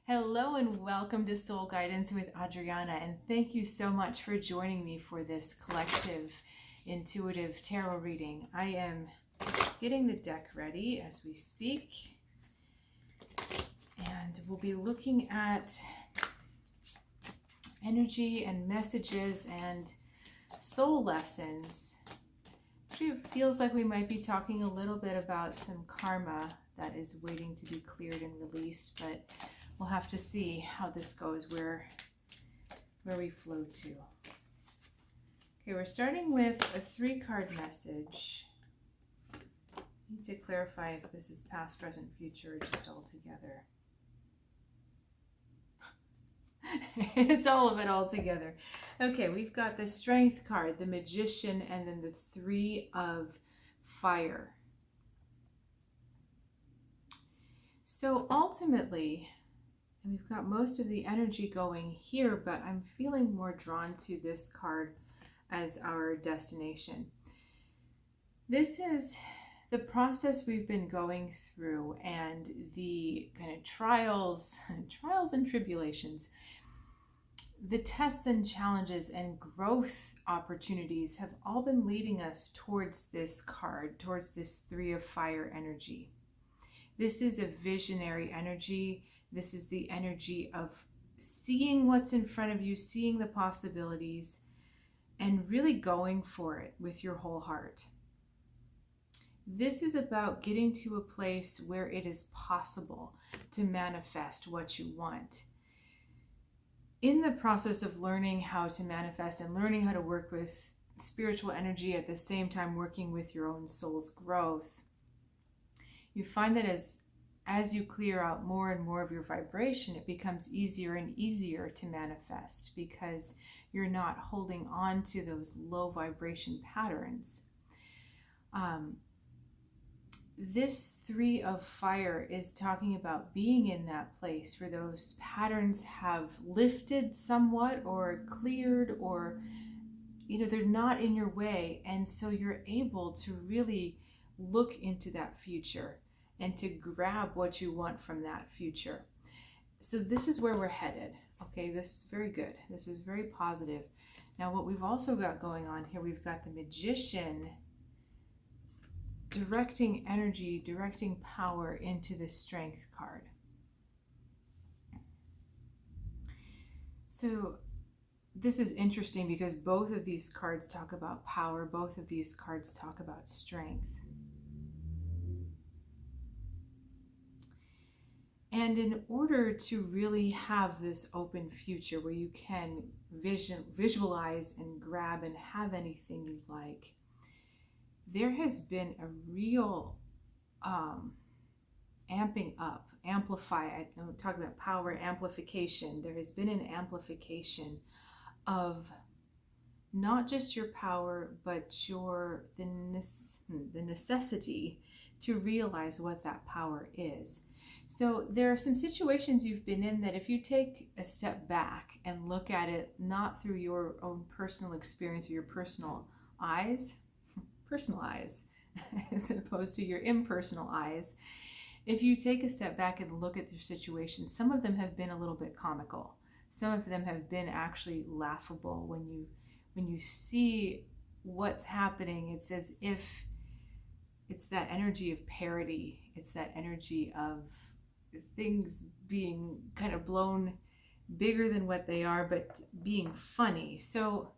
Hello and welcome to Soul Guidance with Adriana, and thank you so much for joining me for this collective intuitive tarot reading. I am getting the deck ready as we speak, and we'll be looking at energy and messages and soul lessons. Actually, it feels like we might be talking a little bit about some karma that is waiting to be cleared and released, but we'll have to see how this goes, where we flow to. Okay, we're starting with a 3-card message. I need to clarify if this is past, present, future, or just all together. It's all of it all together. Okay, we've got the Strength card, the Magician, and then the 3 of Fire. So ultimately, and we've got most of the energy going here, but I'm feeling more drawn to this card as our destination. This is the process we've been going through, and the kind of trials and tribulations, the tests and challenges and growth opportunities have all been leading us towards this card, towards this 3 of Fire energy. This is a visionary energy. This is the energy of seeing what's in front of you, seeing the possibilities, and really going for it with your whole heart. This is about getting to a place where it is possible to manifest what you want. In the process of learning how to manifest and learning how to work with spiritual energy at the same time working with your own soul's growth, you find that as you clear out more and more of your vibration, it becomes easier and easier to manifest because you're not holding on to those low vibration patterns. This 3 of Fire is talking about being in that place where those patterns have lifted somewhat or cleared, or they're not in your way, and so you're able to really look into that future and to grab what you want from that future. So this is where we're headed. Okay, this is very good. This is very positive. Now what we've also got going on here, we've got the Magician directing energy, directing power into the Strength card. So this is interesting because both of these cards talk about power. Both of these cards talk about strength. And in order to really have this open future where you can visualize and grab and have anything you like, there has been a real amping up, I'm talking about power amplification. There has been an amplification of not just your power, but the necessity to realize what that power is. So there are some situations you've been in that if you take a step back and look at it not through your own personal experience or your personal eyes, as opposed to your impersonal eyes, if you take a step back and look at your situations, some of them have been a little bit comical. Some of them have been actually laughable. When you see what's happening, it's as if it's that energy of parody. It's that energy of things being kind of blown bigger than what they are, but being funny. So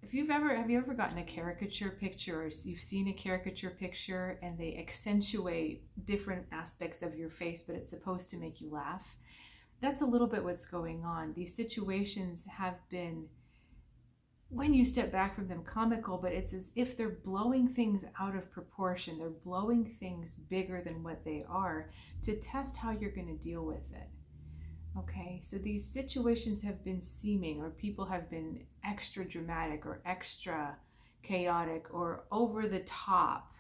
have you ever gotten a caricature picture, or you've seen a caricature picture and they accentuate different aspects of your face, but it's supposed to make you laugh? That's a little bit what's going on. These situations have been, when you step back from them, comical, but it's as if they're blowing things out of proportion. They're blowing things bigger than what they are to test how you're going to deal with it. Okay, so these situations have been seeming, or people have been extra dramatic or extra chaotic or over the top,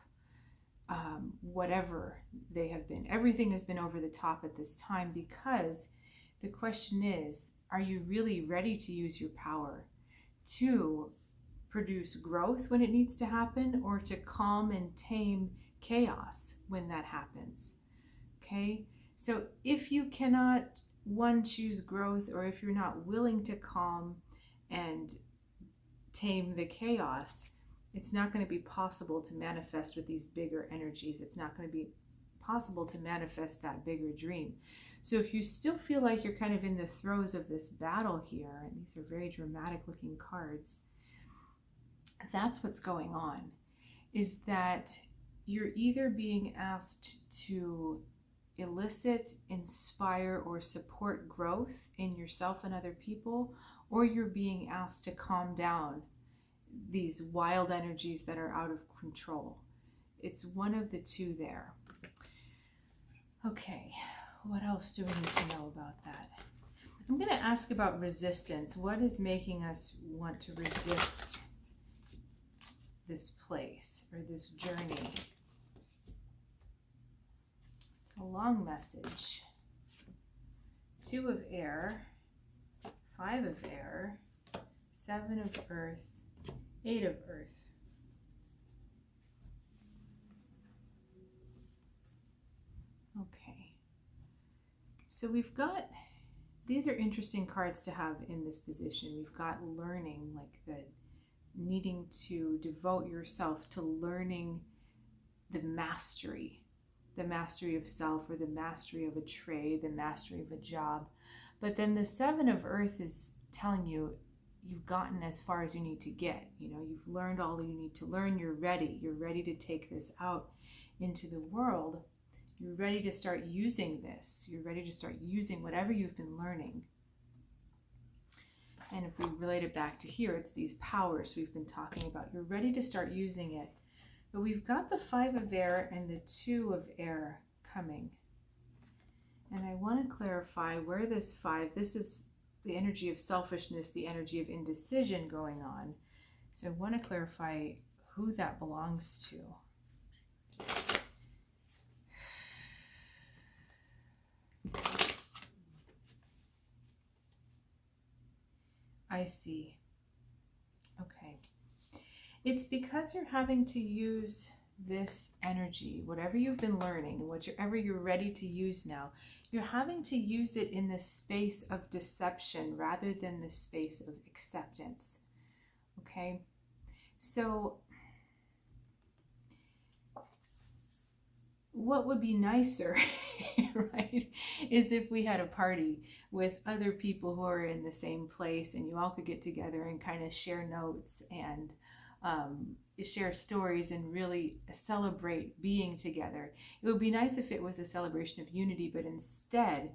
whatever they have been. Everything has been over the top at this time, because the question is, are you really ready to use your power to produce growth when it needs to happen, or to calm and tame chaos when that happens? Okay, So if you cannot, one, choose growth, or if you're not willing to calm and tame the chaos, it's not going to be possible to manifest with these bigger energies. It's not going to be possible to manifest that bigger dream. So if you still feel like you're kind of in the throes of this battle here, and these are very dramatic looking cards, that's what's going on, is that you're either being asked to elicit, inspire, or support growth in yourself and other people, or you're being asked to calm down these wild energies that are out of control. It's one of the two there. Okay, what else do we need to know about that? I'm going to ask about resistance. What is making us want to resist this place or this journey? It's a long message. 2 of air, 5 of air, 7 of earth, 8 of earth. Okay. So we've got, these are interesting cards to have in this position. We've got learning, like the needing to devote yourself to learning the mastery of self, or the mastery of a trade, the mastery of a job. But then the 7 of earth is telling you you've gotten as far as you need to get. You know, you've learned all you need to learn. You're ready to take this out into the world. You're ready to start using this. You're ready to start using whatever you've been learning. And if we relate it back to here, it's these powers we've been talking about. You're ready to start using it. But we've got the 5 of air and the 2 of air coming. And I want to clarify where this 5, this is the energy of selfishness, the energy of indecision going on. So I want to clarify who that belongs to. I see. Okay. It's because you're having to use this energy, whatever you've been learning, whatever you're ready to use now, you're having to use it in this space of deception rather than the space of acceptance. Okay? So what would be nicer, right, is if we had a party with other people who are in the same place, and you all could get together and kind of share notes and share stories and really celebrate being together. It would be nice if it was a celebration of unity, but instead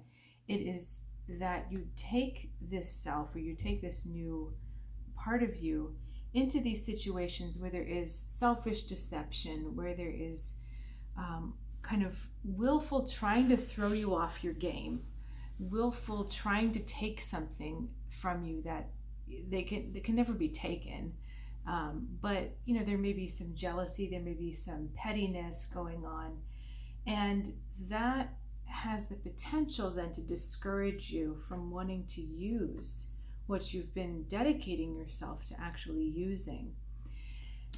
it is that you take this self, or you take this new part of you into these situations where there is selfish deception, where there is kind of willful trying to throw you off your game, willful trying to take something from you that they can never be taken. But you know, there may be some jealousy, there may be some pettiness going on, and that has the potential then to discourage you from wanting to use what you've been dedicating yourself to actually using.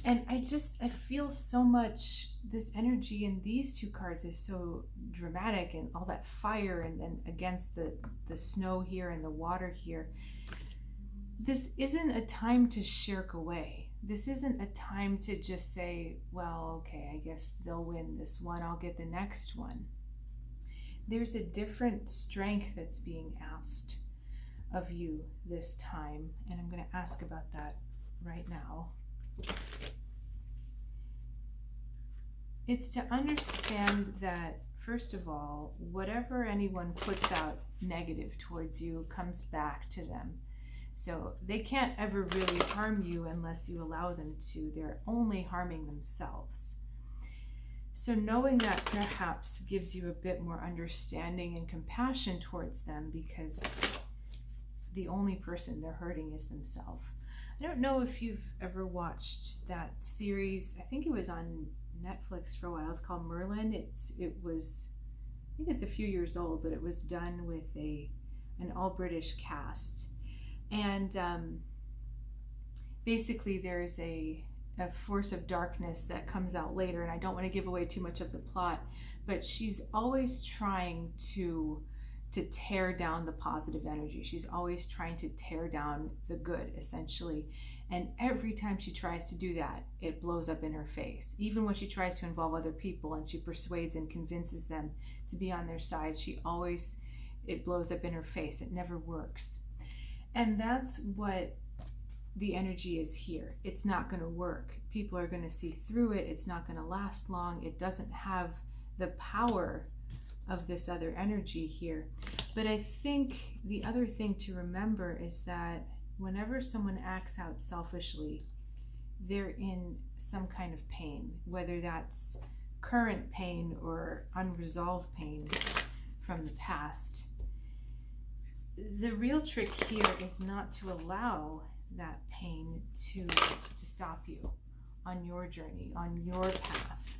And I feel so much this energy in these 2 cards is so dramatic, and all that fire, and then against the snow here and the water here. This isn't a time to shirk away. This isn't a time to just say, well, okay, I guess they'll win this one, I'll get the next one. There's a different strength that's being asked of you this time, and I'm going to ask about that right now. It's to understand that, first of all, whatever anyone puts out negative towards you comes back to them. So they can't ever really harm you unless you allow them to. They're only harming themselves. So knowing that perhaps gives you a bit more understanding and compassion towards them, because the only person they're hurting is themselves. I don't know if you've ever watched that series. I think it was on Netflix for a while. It's called Merlin. I think it's a few years old, but it was done with an all British cast. And basically there's a a force of darkness that comes out later, and I don't want to give away too much of the plot, but she's always trying to tear down the positive energy. She's always trying to tear down the good, essentially. And every time she tries to do that, it blows up in her face. Even when she tries to involve other people and she persuades and convinces them to be on their side, it blows up in her face. It never works. And that's what the energy is here. It's not going to work. People are going to see through it. It's not going to last long. It doesn't have the power of this other energy here. But I think the other thing to remember is that whenever someone acts out selfishly, they're in some kind of pain, whether that's current pain or unresolved pain from the past. The real trick here is not to allow that pain to stop you on your journey, on your path.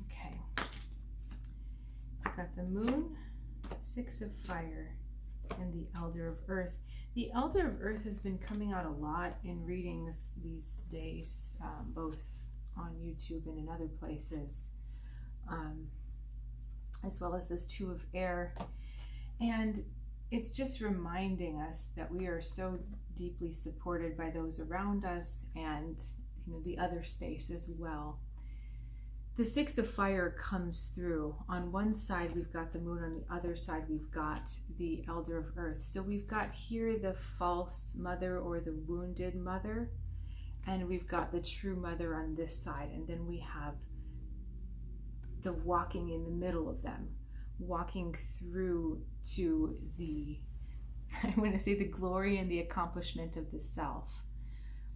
Okay. I've got the Moon, Six of Fire, and the Elder of Earth. The Elder of Earth has been coming out a lot in readings these days, both on YouTube and in other places, as well as this Two of Air. And it's just reminding us that we are so deeply supported by those around us and the other space as well. The Six of Fire comes through. On one side we've got the Moon, on the other side we've got the Elder of Earth. So we've got here the false mother or the wounded mother, and we've got the true mother on this side, and then we have the walking in the middle of them, walking through to the, I want to say, the glory and the accomplishment of the self.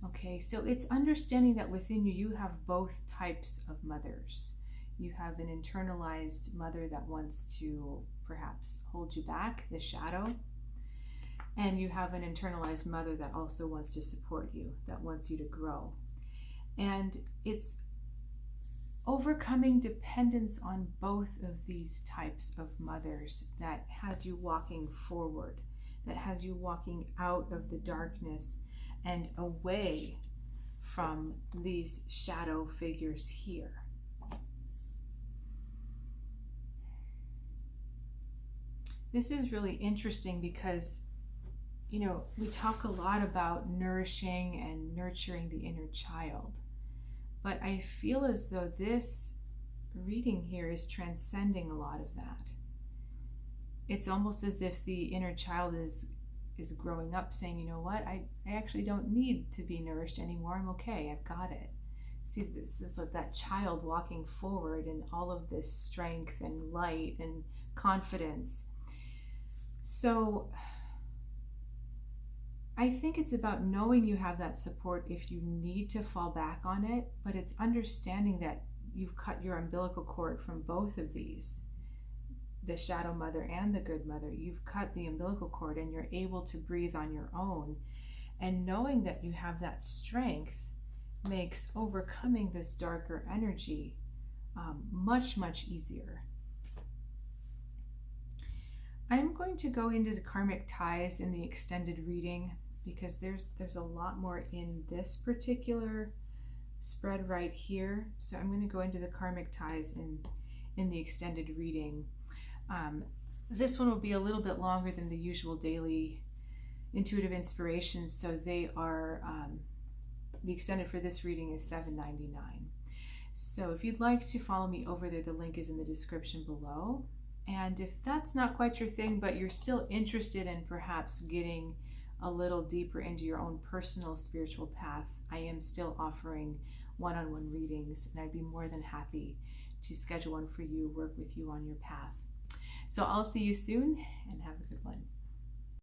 Okay, so it's understanding that within you, you have both types of mothers. You have an internalized mother that wants to perhaps hold you back, the shadow, and you have an internalized mother that also wants to support you, that wants you to grow. And it's overcoming dependence on both of these types of mothers that has you walking forward, that has you walking out of the darkness and away from these shadow figures here. This is really interesting because, we talk a lot about nourishing and nurturing the inner child. But I feel as though this reading here is transcending a lot of that. It's almost as if the inner child is growing up saying, you know what, I actually don't need to be nourished anymore. I'm okay. I've got it. See, this is like that child walking forward in all of this strength and light and confidence. So I think it's about knowing you have that support if you need to fall back on it, but it's understanding that you've cut your umbilical cord from both of these, the shadow mother and the good mother. You've cut the umbilical cord and you're able to breathe on your own. And knowing that you have that strength makes overcoming this darker energy much, much easier. I'm going to go into the karmic ties in the extended reading because there's a lot more in this particular spread right here. So I'm going to go into the karmic ties in the extended reading. This one will be a little bit longer than the usual daily intuitive inspirations, so they are the extended for this reading is $7.99. So if you'd like to follow me over there, the link is in the description below. And if that's not quite your thing, but you're still interested in perhaps getting a little deeper into your own personal spiritual path, I am still offering one-on-one readings, and I'd be more than happy to schedule one for you, work with you on your path. So I'll see you soon, and have a good one.